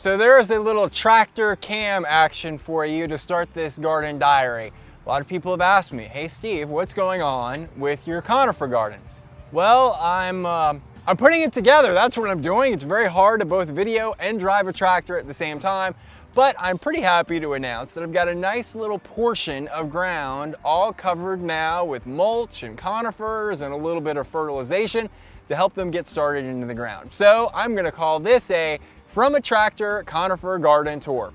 So there's a little tractor cam action for you to start this garden diary. A lot of people have asked me, hey Steve, what's going on with your conifer garden? Well, I'm putting it together. That's what I'm doing. It's very hard to both video and drive a tractor at the same time, but I'm pretty happy to announce that I've got a nice little portion of ground all covered now with mulch and conifers and a little bit of fertilization to help them get started into the ground. So I'm gonna call this a From a Tractor Conifer Garden Tour.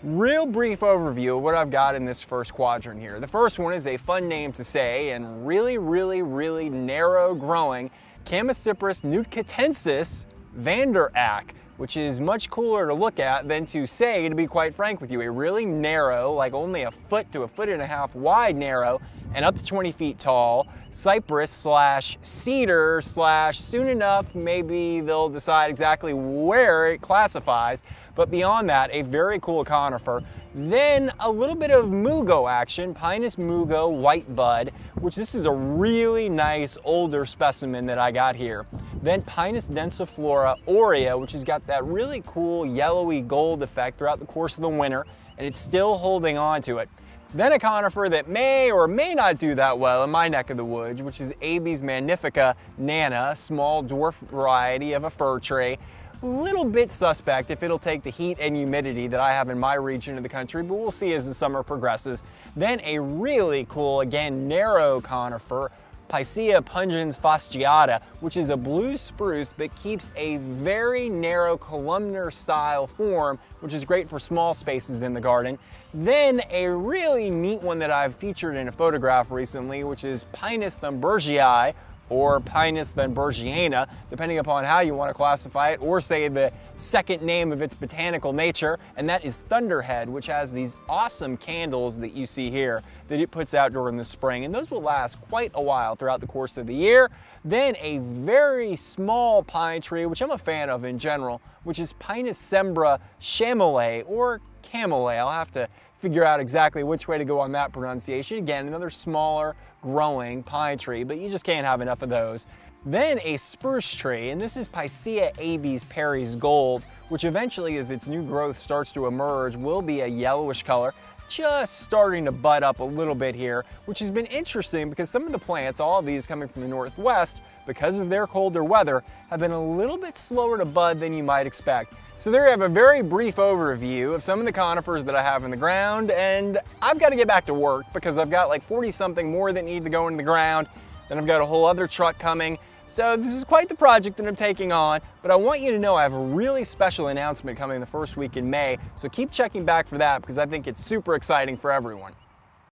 Real brief overview of what I've got in this first quadrant here. The first one is a fun name to say and really narrow growing Chamaecyparis nuitcatensis Vanderack, which is much cooler to look at than to say, to be quite frank with you. A really narrow, like only a foot to a foot and a half wide narrow and up to 20 feet tall, cypress slash cedar slash soon enough maybe they'll decide exactly where it classifies, but beyond that a very cool conifer. Then a little bit of mugo action, Pinus mugo white bud, which this is a really nice older specimen that I got here. Then Pinus densiflora aurea, which has got that really cool yellowy gold effect throughout the course of the winter, and it's still holding on to it. Then a conifer that may or may not do that well in my neck of the woods, which is Abies magnifica nana, small dwarf variety of a fir tree. A little bit suspect if it'll take the heat and humidity that I have in my region of the country, but we'll see as the summer progresses. Then a really cool, again, narrow conifer, Picea pungens fasciata, which is a blue spruce but keeps a very narrow columnar style form, which is great for small spaces in the garden. Then a really neat one that I've featured in a photograph recently, which is Pinus thunbergii, or Pinus thunbergiana, depending upon how you want to classify it, or say the second name of its botanical nature, and that is Thunderhead, which has these awesome candles that you see here that it puts out during the spring, and those will last quite a while throughout the course of the year. Then a very small pine tree, which I'm a fan of in general, which is Pinus sembra chamelae, or camellia. I'll have to figure out exactly which way to go on that pronunciation. Again, another smaller growing pine tree, but you just can't have enough of those. Then a spruce tree, and this is Picea abies Perry's gold, which eventually as its new growth starts to emerge will be a yellowish color, just starting to bud up a little bit here, which has been interesting because some of the plants, all of these coming from the northwest, because of their colder weather, have been a little bit slower to bud than you might expect. So there you have a very brief overview of some of the conifers that I have in the ground, and I've got to get back to work because I've got like 40 something more that need to go into the ground. Then I've got a whole other truck coming. So this is quite the project that I'm taking on, but I want you to know I have a really special announcement coming the first week in May, so keep checking back for that because I think it's super exciting for everyone.